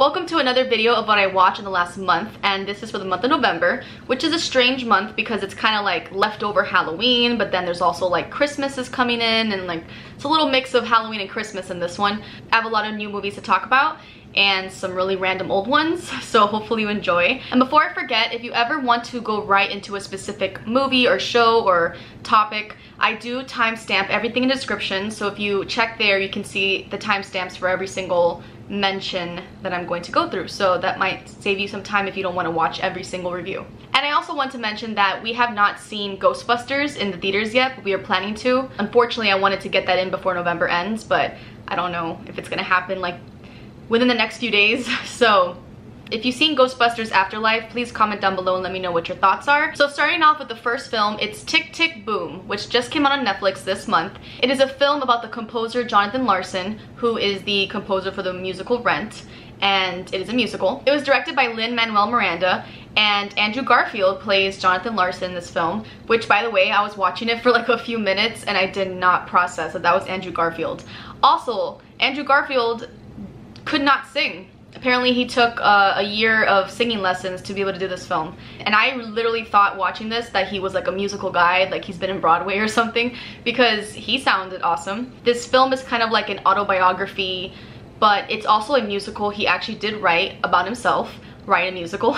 Welcome to another video of what I watched in the last month, and this is for the month of November, which is a strange month because it's kind of like leftover Halloween, but then there's also like Christmas is coming in, and like it's a little mix of Halloween and Christmas in this one. I have a lot of new movies to talk about and some really random old ones, so hopefully you enjoy. And before I forget, if you ever want to go right into a specific movie or show or topic, I do timestamp everything in the description, so if you check there you can see the timestamps for every single mention that I'm going to go through, so that might save you some time if you don't want to watch every single review. And I also want to mention that we have not seen Ghostbusters in the theaters yet, but we are planning to. Unfortunately, I wanted to get that in before November ends, but I don't know if it's gonna happen like within the next few days. So if you've seen Ghostbusters Afterlife, please comment down below and let me know what your thoughts are. So starting off with the first film, it's Tick, Tick, Boom, which just came out on Netflix this month. It is a film about the composer Jonathan Larson, who is the composer for the musical Rent, and it is a musical. It was directed by Lin-Manuel Miranda, and Andrew Garfield plays Jonathan Larson in this film, which, by the way, I was watching it for like a few minutes and I did not process that that was Andrew Garfield. Also, Andrew Garfield could not sing. Apparently he took a year of singing lessons to be able to do this film. And I literally thought watching this that he was like a musical guy, like he's been in Broadway or something, because he sounded awesome. This film is kind of like an autobiography, but it's also a musical. He actually did write about himself, write a musical.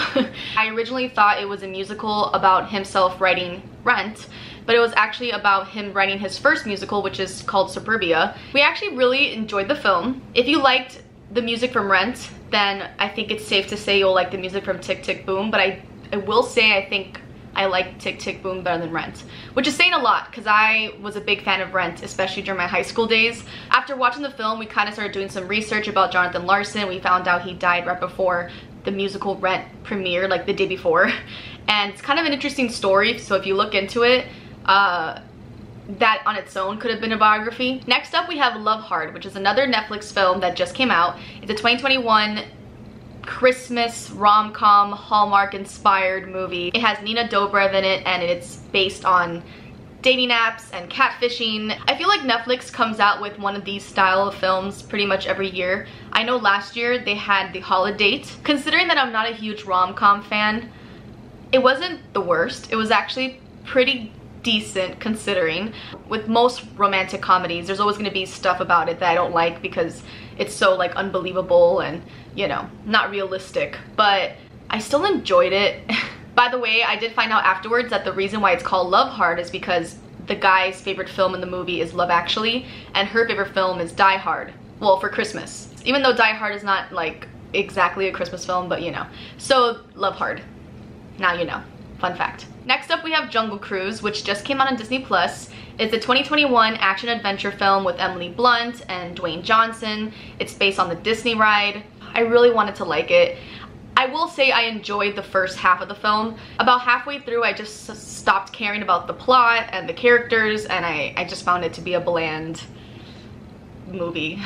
I originally thought it was a musical about himself writing Rent, but it was actually about him writing his first musical, which is called Suburbia. We actually really enjoyed the film. If you liked the music from Rent, then I think it's safe to say you'll like the music from Tick, Tick, Boom, but I will say I think I like Tick, Tick, Boom better than Rent, which is saying a lot because I was a big fan of Rent, especially during my high school days. After watching the film, we kind of started doing some research about Jonathan Larson. We found out he died right before the musical Rent premiered, like the day before, and it's kind of an interesting story, so if you look into it, that on its own could have been a biography. Next up we have Love Hard, which is another Netflix film that just came out. It's a 2021 Christmas rom-com Hallmark inspired movie. It has Nina Dobrev in it and it's based on dating apps and catfishing. I feel like Netflix comes out with one of these style of films pretty much every year. I know last year they had The Holiday. Considering that I'm not a huge rom-com fan, it wasn't the worst. It was actually pretty decent considering. With most romantic comedies, there's always going to be stuff about it that I don't like because it's so like unbelievable and, you know, not realistic, but I still enjoyed it. By the way, I did find out afterwards that the reason why it's called Love Hard is because the guy's favorite film in the movie is Love Actually, and her favorite film is Die Hard. Well, for Christmas. Even though Die Hard is not like exactly a Christmas film, but you know. So, Love Hard. Now you know. Fun fact. Next up we have Jungle Cruise, which just came out on Disney+. It's a 2021 action-adventure film with Emily Blunt and Dwayne Johnson. It's based on the Disney ride. I really wanted to like it. I will say I enjoyed the first half of the film. About halfway through I just stopped caring about the plot and the characters, and I just found it to be a bland movie.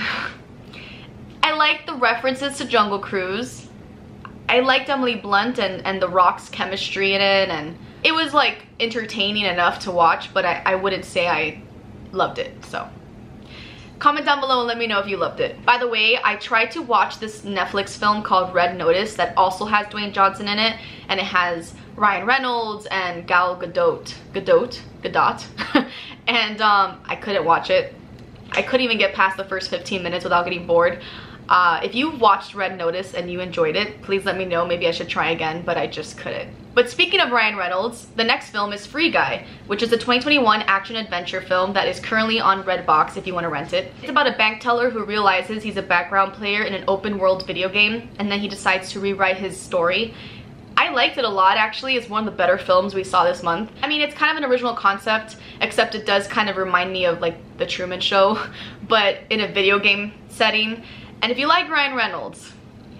I liked the references to Jungle Cruise. I liked Emily Blunt and The Rock's chemistry in it, and it was like entertaining enough to watch, but I wouldn't say I loved it. So comment down below and let me know if you loved it. By the way, I tried to watch this Netflix film called Red Notice that also has Dwayne Johnson in it, and it has Ryan Reynolds and Gal Gadot, and I couldn't watch it. I couldn't even get past the first 15 minutes without getting bored. If you watched Red Notice and you enjoyed it, please let me know. Maybe I should try again, but I just couldn't. But speaking of Ryan Reynolds, the next film is Free Guy, which is a 2021 action-adventure film that is currently on Redbox if you want to rent it. It's about a bank teller who realizes he's a background player in an open-world video game, and then he decides to rewrite his story. I liked it a lot, actually. It's one of the better films we saw this month. I mean, it's kind of an original concept, except it does kind of remind me of like The Truman Show, but in a video game setting. And if you like Ryan Reynolds,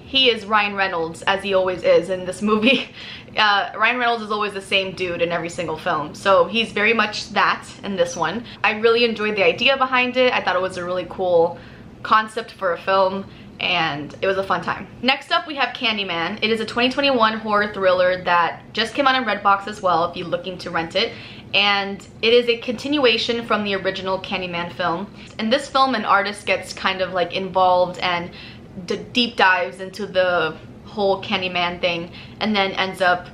he is Ryan Reynolds, as he always is in this movie. Ryan Reynolds is always the same dude in every single film, so he's very much that in this one. I really enjoyed the idea behind it. I thought it was a really cool concept for a film, and it was a fun time. Next up we have Candyman. It is a 2021 horror thriller that just came out on Redbox as well if you're looking to rent it, and it is a continuation from the original Candyman film. In this film, an artist gets kind of like involved and deep dives into the whole Candyman thing and then ends up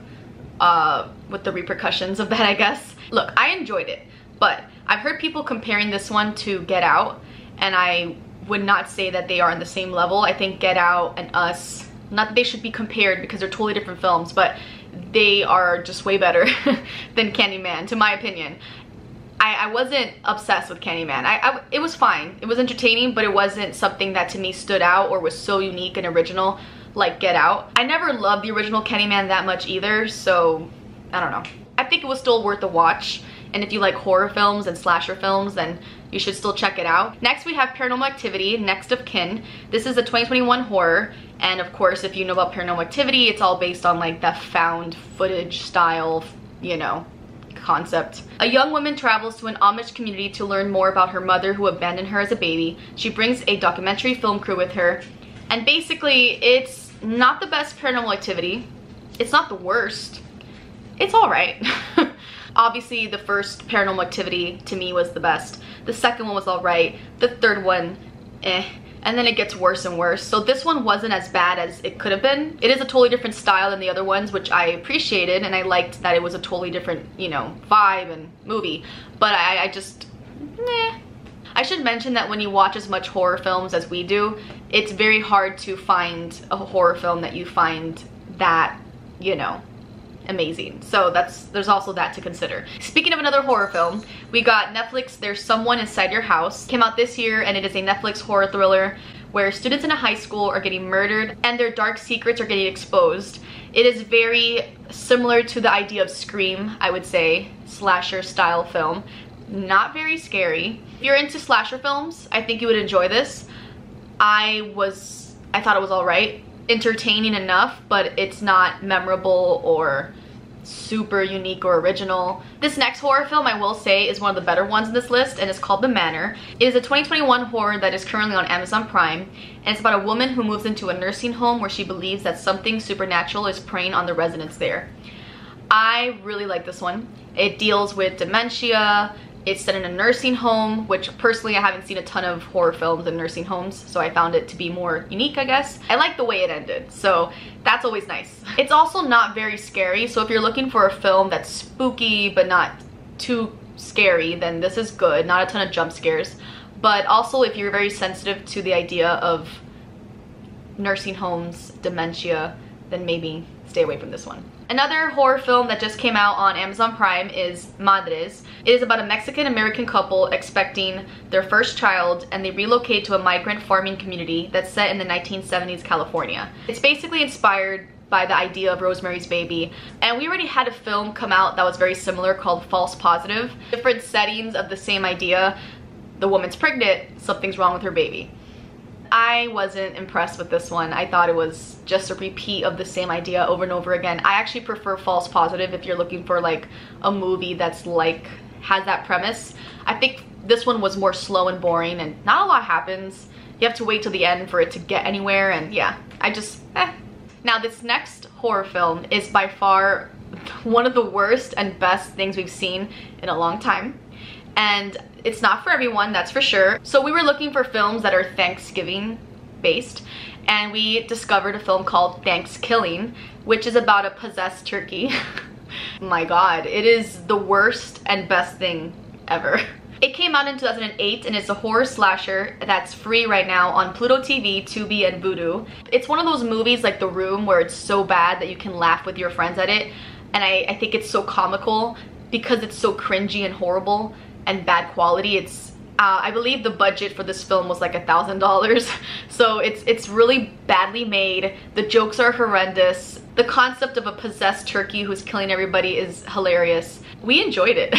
with the repercussions of that, I guess. Look, I enjoyed it, but I've heard people comparing this one to Get Out, and I would not say that they are on the same level. I think Get Out and Us, not that they should be compared because they're totally different films, but they are just way better than Candyman, to my opinion. I wasn't obsessed with Candyman. It was fine. It was entertaining, but it wasn't something that to me stood out or was so unique and original like Get Out. I never loved the original Candyman that much either, so I don't know. I think it was still worth a watch, and if you like horror films and slasher films, then you should still check it out. Next we have Paranormal Activity, Next of Kin. This is a 2021 horror, and of course if you know about Paranormal Activity, it's all based on like that found footage style, you know, concept. A young woman travels to an Amish community to learn more about her mother who abandoned her as a baby. She brings a documentary film crew with her, and basically it's not the best Paranormal Activity. It's not the worst. It's all right. Obviously the first Paranormal Activity to me was the best. The second one was all right. The third one, and then it gets worse and worse. So this one wasn't as bad as it could have been. It is a totally different style than the other ones, which I appreciated, and I liked that it was a totally different, you know, vibe and movie. But I just, meh. I should mention that when you watch as much horror films as we do, it's very hard to find a horror film that you find that, you know, amazing. So there's also that to consider. Speaking of another horror film, we got Netflix There's Someone Inside Your House. Came out this year, and it is a Netflix horror thriller where students in a high school are getting murdered and their dark secrets are getting exposed. It is very similar to the idea of Scream, I would say, slasher style film. Not very scary. If you're into slasher films, I think you would enjoy this. I thought it was alright. Entertaining enough, but it's not memorable or super unique or original. This next horror film, I will say, is one of the better ones in this list, and it's called The Manor. It is a 2021 horror that is currently on Amazon Prime, and it's about a woman who moves into a nursing home where she believes that something supernatural is preying on the residents there. I really like this one. It deals with dementia. It's set in a nursing home, which personally I haven't seen a ton of horror films in nursing homes, so I found it to be more unique, I guess. I like the way it ended, so that's always nice. It's also not very scary, so if you're looking for a film that's spooky but not too scary, then this is good. Not a ton of jump scares, but also if you're very sensitive to the idea of nursing homes, dementia, then maybe stay away from this one. Another horror film that just came out on Amazon Prime is Madres. It is about a Mexican-American couple expecting their first child, and they relocate to a migrant farming community that's set in the 1970s California. It's basically inspired by the idea of Rosemary's Baby, and we already had a film come out that was very similar called False Positive. Different settings of the same idea. The woman's pregnant, something's wrong with her baby. I wasn't impressed with this one. I thought it was just a repeat of the same idea over and over again. I actually prefer False Positive if you're looking for like a movie that's like has that premise. I think this one was more slow and boring, and not a lot happens. You have to wait till the end for it to get anywhere, and yeah, I just Now this next horror film is by far one of the worst and best things we've seen in a long time. And it's not for everyone, that's for sure. So we were looking for films that are Thanksgiving based, and we discovered a film called Thankskilling, which is about a possessed turkey. My god, it is the worst and best thing ever. It came out in 2008, and it's a horror slasher that's free right now on PlutoTV, Tubi, and Vudu. It's one of those movies like The Room where it's so bad that you can laugh with your friends at it, and I think it's so comical because it's so cringy and horrible and bad quality. It's I believe the budget for this film was like $1,000, so it's really badly made. The jokes are horrendous. The concept of a possessed turkey who's killing everybody is hilarious. We enjoyed it,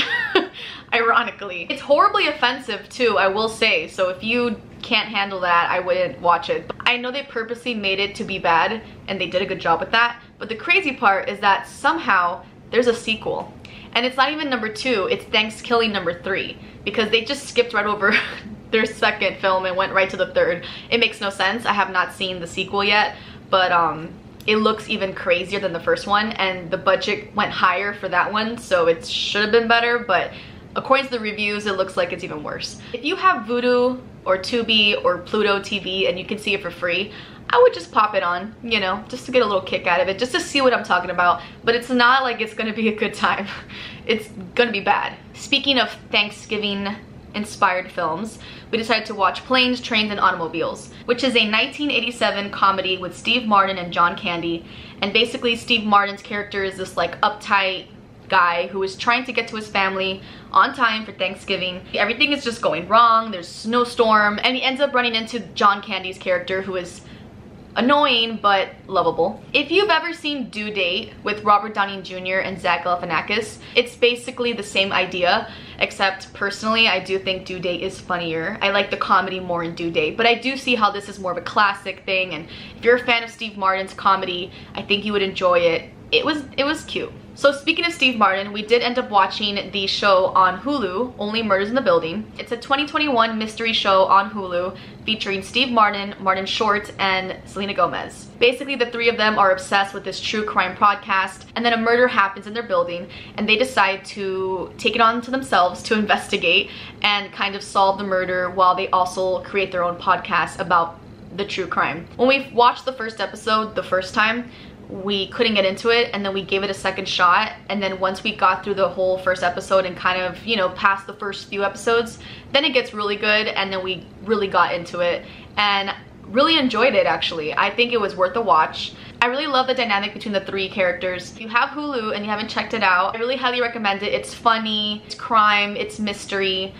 ironically. It's horribly offensive too, I will say, so if you can't handle that, I wouldn't watch it. I know they purposely made it to be bad, and they did a good job with that, but the crazy part is that somehow there's a sequel. And it's not even number 2, it's Thankskilling number 3, because they just skipped right over their second film and went right to the third. It makes no sense. I have not seen the sequel yet, but it looks even crazier than the first one, and the budget went higher for that one, so it should have been better, but according to the reviews, it looks like it's even worse. If you have Vudu or Tubi or Pluto TV and you can see it for free, I would just pop it on, you know, just to get a little kick out of it, just to see what I'm talking about. But it's not like it's gonna be a good time. It's gonna be bad. Speaking of Thanksgiving inspired films, we decided to watch Planes, Trains, and Automobiles, which is a 1987 comedy with Steve Martin and John Candy. And basically Steve Martin's character is this like uptight guy who is trying to get to his family on time for Thanksgiving. Everything is just going wrong, there's a snowstorm, and he ends up running into John Candy's character, who is annoying but lovable. If you've ever seen Due Date with Robert Downey Jr. and Zach Galifianakis, it's basically the same idea, except personally I do think Due Date is funnier. I like the comedy more in Due Date, but I do see how this is more of a classic thing, and if you're a fan of Steve Martin's comedy, I think you would enjoy it. It was cute. So speaking of Steve Martin, we did end up watching the show on Hulu, Only Murders in the Building. It's a 2021 mystery show on Hulu featuring Steve Martin, Martin Short, and Selena Gomez. Basically, the three of them are obsessed with this true crime podcast, and then a murder happens in their building, and they decide to take it on to themselves to investigate and kind of solve the murder while they also create their own podcast about the true crime. When we watched the first episode the first time, we couldn't get into it, and then we gave it a second shot, and then once we got through the whole first episode and kind of, you know, past the first few episodes, then it gets really good, and then we really got into it and really enjoyed it. Actually, I think it was worth a watch. I really love the dynamic between the three characters. If you have Hulu and you haven't checked it out, I really highly recommend it. It's funny, it's crime, it's mystery,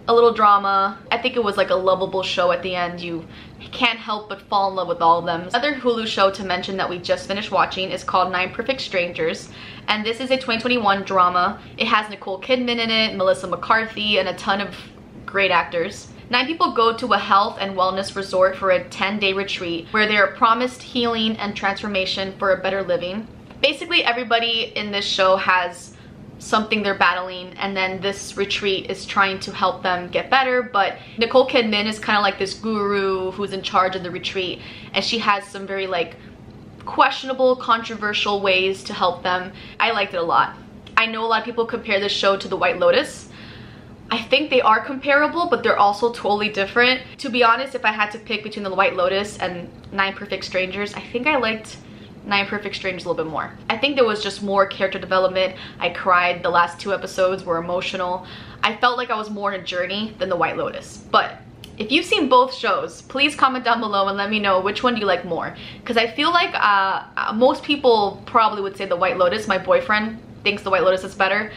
a little drama. I think it was like a lovable show at the end. You can't help but fall in love with all of them. Another Hulu show to mention that we just finished watching is called 9 Perfect Strangers, and this is a 2021 drama. It has Nicole Kidman in it, Melissa McCarthy, and a ton of great actors. 9 people go to a health and wellness resort for a 10-day retreat where they are promised healing and transformation for a better living. Basically, everybody in this show has something they're battling, and then this retreat is trying to help them get better. But Nicole Kidman is kind of like this guru who's in charge of the retreat, and she has some very like questionable, controversial ways to help them. I liked it a lot. I know a lot of people compare this show to The White Lotus. I think they are comparable, but they're also totally different. To be honest, if I had to pick between The White Lotus and 9 Perfect Strangers, I think I liked 9 Perfect Strangers a little bit more. I think there was just more character development. I cried. The last 2 episodes were emotional. I felt like I was more in a journey than The White Lotus. But if you've seen both shows, please comment down below and let me know which one do you like more. Because I feel like most people probably would say The White Lotus. My boyfriend thinks The White Lotus is better.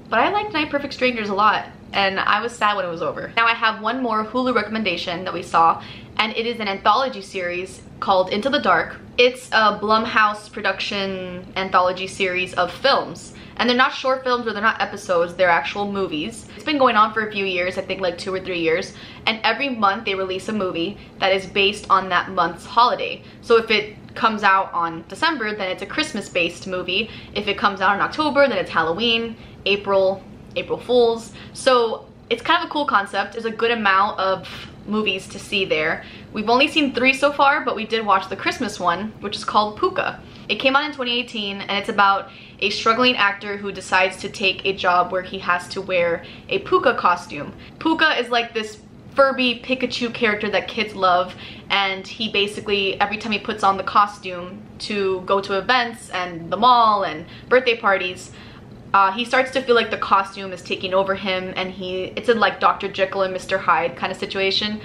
But I liked 9 Perfect Strangers a lot, and I was sad when it was over. Now I have one more Hulu recommendation that we saw, and it is an anthology series called Into the Dark. It's a Blumhouse production anthology series of films, and they're not short films or they're not episodes, they're actual movies. It's been going on for a few years, I think like 2 or 3 years, and every month they release a movie that is based on that month's holiday. So if it comes out on December, then it's a Christmas based movie. If it comes out in October, then it's Halloween, April Fools. So it's kind of a cool concept. There's a good amount of movies to see there. We've only seen 3 so far, but we did watch the Christmas one, which is called Puka. It came out in 2018, and it's about a struggling actor who decides to take a job where he has to wear a puka costume. Puka is like this Furby Pikachu character that kids love, and he basically, every time he puts on the costume to go to events and the mall and birthday parties, he starts to feel like the costume is taking over him, and it's a like Dr. Jekyll and Mr. Hyde kind of situation.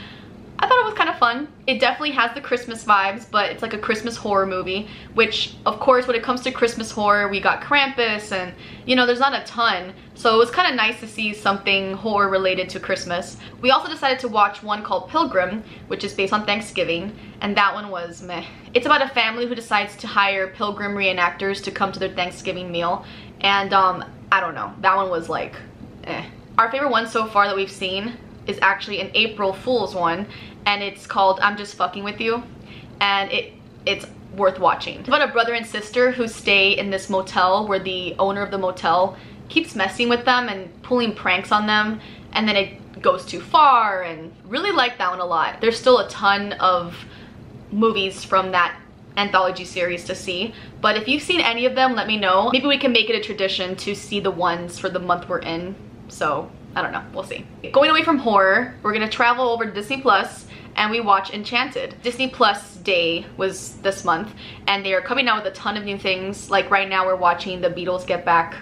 I thought it was kind of fun. It definitely has the Christmas vibes, but it's like a Christmas horror movie, which of course when it comes to Christmas horror, we got Krampus and, you know, there's not a ton. So it was kind of nice to see something horror related to Christmas. We also decided to watch one called Pilgrim, which is based on Thanksgiving, and that one was meh. It's about a family who decides to hire pilgrim reenactors to come to their Thanksgiving meal, and I don't know, that one was like eh. Our favorite one so far that we've seen is actually an April Fool's one, and it's called I'm Just Fucking With You, and it's worth watching. It's about a brother and sister who stay in this motel where the owner of the motel keeps messing with them and pulling pranks on them, and then it goes too far, and really like that one a lot. There's still a ton of movies from that anthology series to see, but if you've seen any of them, let me know. Maybe we can make it a tradition to see the ones for the month we're in. So I don't know, we'll see. Going away from horror, we're gonna travel over to Disney Plus and we watch Enchanted. Disney Plus Day was this month and they are coming out with a ton of new things. Like right now we're watching the Beatles Get Back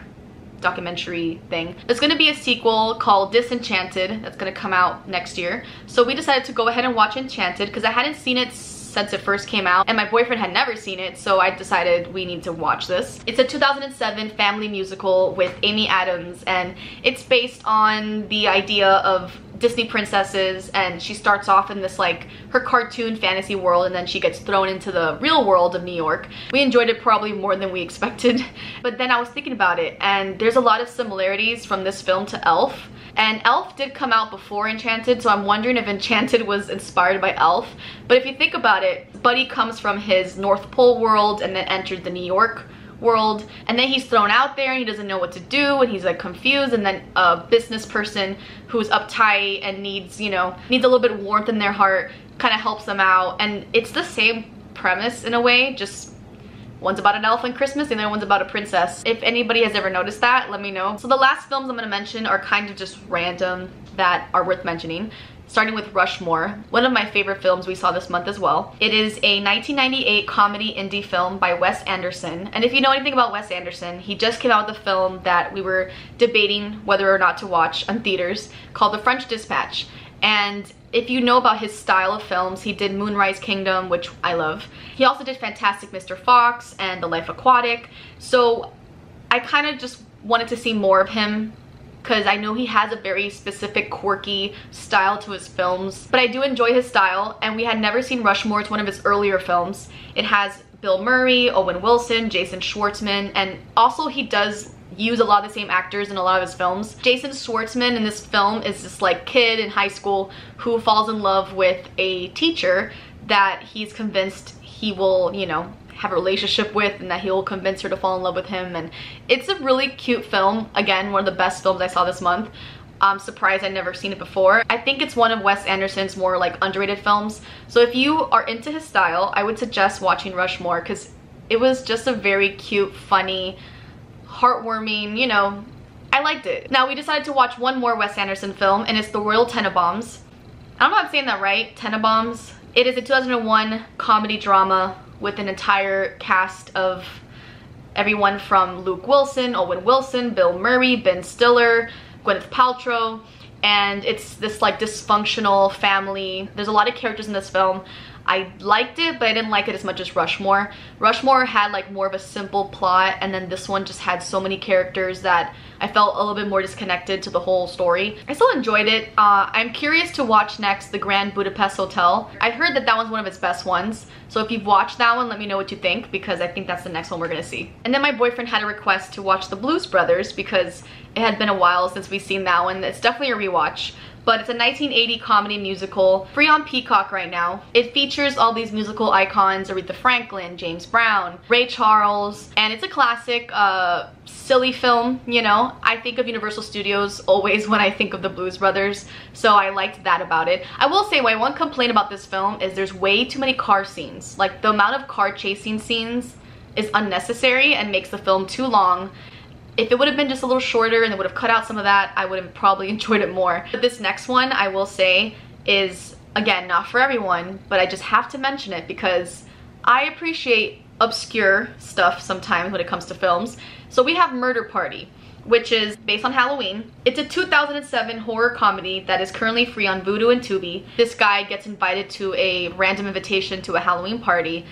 documentary thing. There's gonna be a sequel called Disenchanted that's gonna come out next year. So we decided to go ahead and watch Enchanted because I hadn't seen it since it first came out and my boyfriend had never seen it, so I decided we need to watch this. It's a 2007 family musical with Amy Adams and it's based on the idea of Disney princesses, and she starts off in this like her cartoon fantasy world and then she gets thrown into the real world of New York. We enjoyed it probably more than we expected, but then I was thinking about it and there's a lot of similarities from this film to Elf. And Elf did come out before Enchanted, so I'm wondering if Enchanted was inspired by Elf. But if you think about it, Buddy comes from his North Pole world and then enters the New York world, and then he's thrown out there and he doesn't know what to do and he's like confused, and then a business person who's uptight and needs, you know, needs a little bit of warmth in their heart kind of helps them out. And it's the same premise in a way, just one's about an elf and Christmas and the other one's about a princess. If anybody has ever noticed that, let me know. So the last films I'm gonna mention are kind of just random that are worth mentioning. Starting with Rushmore, one of my favorite films we saw this month as well. It is a 1998 comedy indie film by Wes Anderson. And if you know anything about Wes Anderson, he just came out with a film that we were debating whether or not to watch on theaters called The French Dispatch. And if you know about his style of films, he did Moonrise Kingdom, which I love. He also did Fantastic Mr. Fox and The Life Aquatic. So I kind of just wanted to see more of him because I know he has a very specific quirky style to his films, but I do enjoy his style. And we had never seen Rushmore. It's one of his earlier films. It has Bill Murray, Owen Wilson, Jason Schwartzman, and also he does use a lot of the same actors in a lot of his films. Jason Schwartzman in this film is this like kid in high school who falls in love with a teacher that he's convinced he will, you know, have a relationship with, and that he'll convince her to fall in love with him. And it's a really cute film. Again, one of the best films I saw this month. I'm surprised I'd never seen it before. I think it's one of Wes Anderson's more like underrated films. So if you are into his style, I would suggest watching Rushmore because it was just a very cute, funny, heartwarming, you know, I liked it. Now we decided to watch one more Wes Anderson film and it's The Royal Tenenbaums. I don't know if I'm saying that right, Tenenbaums. It is a 2001 comedy drama with an entire cast of everyone from Luke Wilson, Owen Wilson, Bill Murray, Ben Stiller, Gwyneth Paltrow, and it's this like dysfunctional family. There's a lot of characters in this film. I liked it, but I didn't like it as much as Rushmore. Rushmore had like more of a simple plot, and then this one just had so many characters that I felt a little bit more disconnected to the whole story. I still enjoyed it. I'm curious to watch next The Grand Budapest Hotel. I heard that that one's one of its best ones. So if you've watched that one, let me know what you think, because I think that's the next one we're gonna see. And then my boyfriend had a request to watch The Blues Brothers because it had been a while since we've seen that one. It's definitely a rewatch. But it's a 1980 comedy musical, free on Peacock right now. It features all these musical icons: Aretha Franklin, James Brown, Ray Charles, and it's a classic, silly film, you know. I think of Universal Studios always when I think of the Blues Brothers, so I liked that about it. I will say my one complaint about this film is there's way too many car scenes. Like, the amount of car chasing scenes is unnecessary and makes the film too long. If it would have been just a little shorter and they would have cut out some of that, I would have probably enjoyed it more. But this next one, I will say, is, again, not for everyone, but I just have to mention it because I appreciate obscure stuff sometimes when it comes to films. So we have Murder Party, which is based on Halloween. It's a 2007 horror comedy that is currently free on Vudu and Tubi. This guy gets invited to a random invitation to a Halloween party,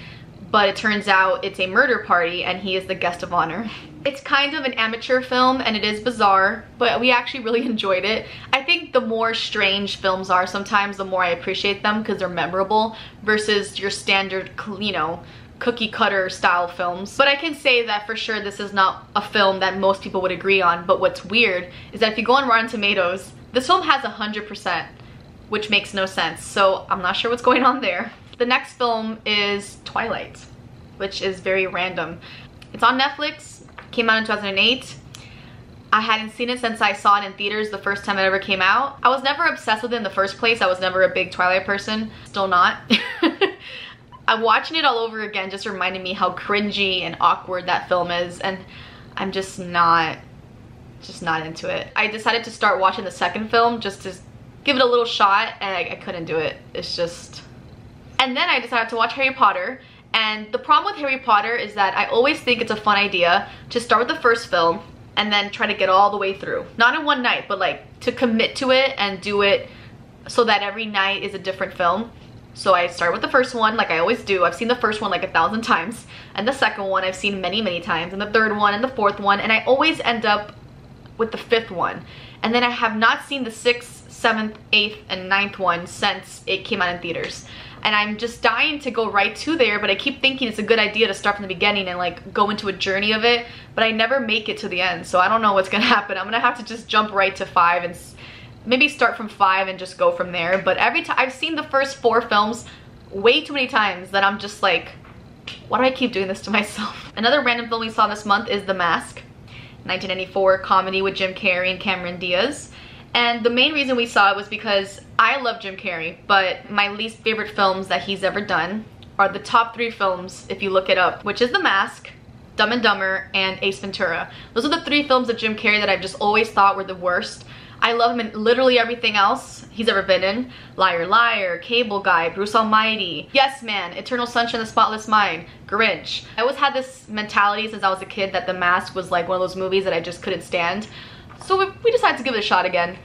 but it turns out it's a murder party and he is the guest of honor. It's kind of an amateur film and it is bizarre, but we actually really enjoyed it. I think the more strange films are sometimes, the more I appreciate them because they're memorable versus your standard, you know, cookie cutter style films. But I can say that for sure this is not a film that most people would agree on. But what's weird is that if you go on Rotten Tomatoes, this film has 100%, which makes no sense. So I'm not sure what's going on there. The next film is Twilight, which is very random. It's on Netflix, came out in 2008. I hadn't seen it since I saw it in theaters the first time it ever came out. I was never obsessed with it in the first place. I was never a big Twilight person, still not. I'm watching it all over again, just reminding me how cringy and awkward that film is, and I'm just not just not into it. I decided to start watching the second film just to give it a little shot, and I couldn't do it. It's just... And then I decided to watch Harry Potter, and the problem with Harry Potter is that I always think it's a fun idea to start with the first film and then try to get all the way through. Not in one night, but like to commit to it and do it so that every night is a different film. So I start with the first one like I always do. I've seen the first one like 1,000 times, and the second one I've seen many, many times, and the third one and the fourth one, and I always end up with the fifth one. And then I have not seen the 6th, 7th, 8th, and 9th one since it came out in theaters. And I'm just dying to go right to there, but I keep thinking it's a good idea to start from the beginning and like go into a journey of it, but I never make it to the end, so I don't know what's gonna happen. I'm gonna have to just jump right to 5 and maybe start from 5 and just go from there. But every time I've seen the first 4 films way too many times that I'm just like, why do I keep doing this to myself? Another random film we saw this month is The Mask, 1994 comedy with Jim Carrey and Cameron Diaz. And the main reason we saw it was because I love Jim Carrey, but my least favorite films that he's ever done are the top 3 films if you look it up, which is The Mask, Dumb and Dumber, and Ace Ventura. Those are the 3 films of Jim Carrey that I've just always thought were the worst. I love him in literally everything else he's ever been in. Liar Liar, Cable Guy, Bruce Almighty, Yes Man, Eternal Sunshine of the Spotless Mind, Grinch. I always had this mentality since I was a kid that The Mask was like one of those movies that I just couldn't stand. So we decided to give it a shot again.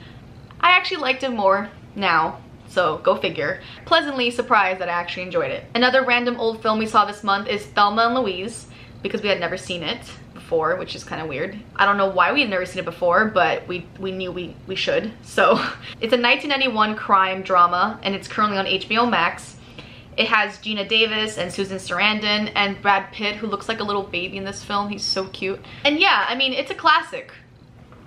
I actually liked it more now, so go figure. Pleasantly surprised that I actually enjoyed it. Another random old film we saw this month is Thelma and Louise, because we had never seen it before, which is kind of weird. I don't know why we had never seen it before, but we knew we should. So it's a 1991 crime drama, and it's currently on HBO Max. It has Gina Davis and Susan Sarandon and Brad Pitt, who looks like a little baby in this film. He's so cute. And yeah, I mean, it's a classic.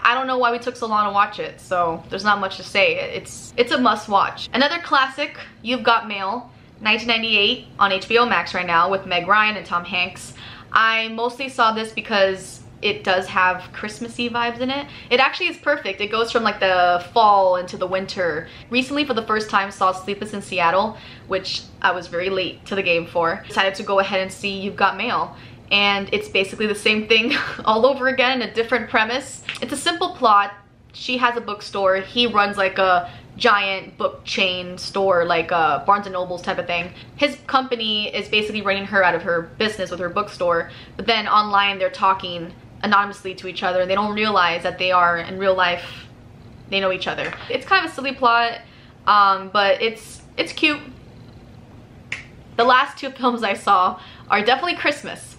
I don't know why we took so long to watch it, so there's not much to say. It's a must watch. Another classic, You've Got Mail, 1998 on HBO Max right now with Meg Ryan and Tom Hanks. I mostly saw this because it does have Christmassy vibes in it. It actually is perfect. It goes from like the fall into the winter. Recently, for the first time, saw Sleepless in Seattle, which I was very late to the game for. Decided to go ahead and see You've Got Mail. And it's basically the same thing all over again, a different premise. It's a simple plot. She has a bookstore. He runs like a giant book chain store, like a Barnes & Noble's type of thing. His company is basically running her out of her business with her bookstore. But then online they're talking anonymously to each other, and they don't realize that they are, in real life, they know each other. It's kind of a silly plot, but it's cute. The last 2 films I saw are definitely Christmas.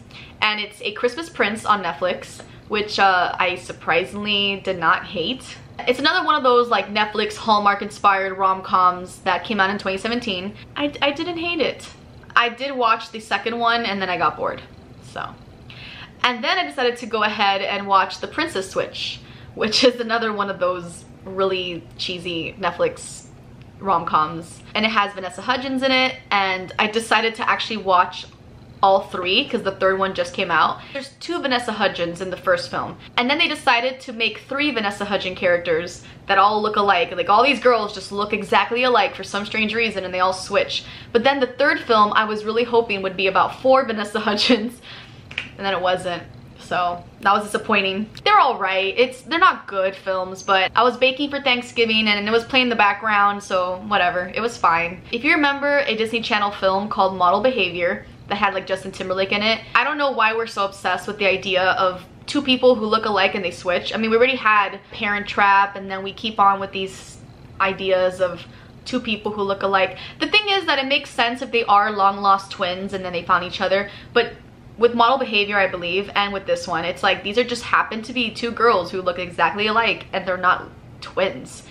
And it's A Christmas Prince on Netflix, which I surprisingly did not hate. It's another one of those like Netflix Hallmark inspired rom-coms that came out in 2017. I didn't hate it. I did watch the second one and then I got bored, so. And then I decided to go ahead and watch The Princess Switch, which is another one of those really cheesy Netflix rom-coms. And it has Vanessa Hudgens in it, and I decided to actually watch all 3 because the third one just came out. There's 2 Vanessa Hudgens in the first film, and then they decided to make 3 Vanessa Hudgens characters that all look alike. Like all these girls just look exactly alike for some strange reason, and they all switch. But then the third film I was really hoping would be about 4 Vanessa Hudgens, and then it wasn't. So that was disappointing. They're all right. They're not good films, but I was baking for Thanksgiving and it was playing in the background, so whatever. It was fine. If you remember a Disney Channel film called Model Behavior that had like Justin Timberlake in it, I don't know why we're so obsessed with the idea of 2 people who look alike and they switch. I mean, we already had Parent Trap, and then we keep on with these ideas of 2 people who look alike. The thing is that it makes sense if they are long lost twins and then they found each other, but with Model Behavior, I believe, and with this one, it's like these are just happen to be 2 girls who look exactly alike and they're not twins.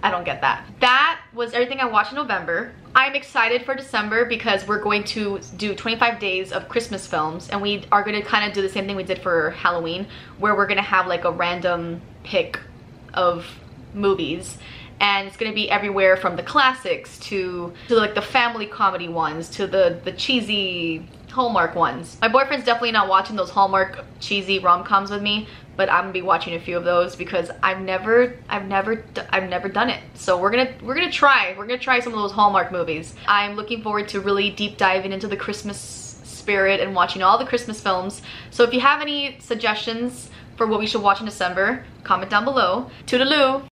I don't get that. That was everything I watched in November. I'm excited for December because we're going to do 25 days of Christmas films, and we are going to kind of do the same thing we did for Halloween, where we're going to have like a random pick of movies. And it's going to be everywhere from the classics to like the family comedy ones to the cheesy Hallmark ones. My boyfriend's definitely not watching those Hallmark cheesy rom-coms with me, but I'm gonna be watching a few of those because I've never done it. So we're gonna try some of those Hallmark movies. I'm looking forward to really deep diving into the Christmas spirit and watching all the Christmas films. So if you have any suggestions for what we should watch in December, comment down below. Toodaloo!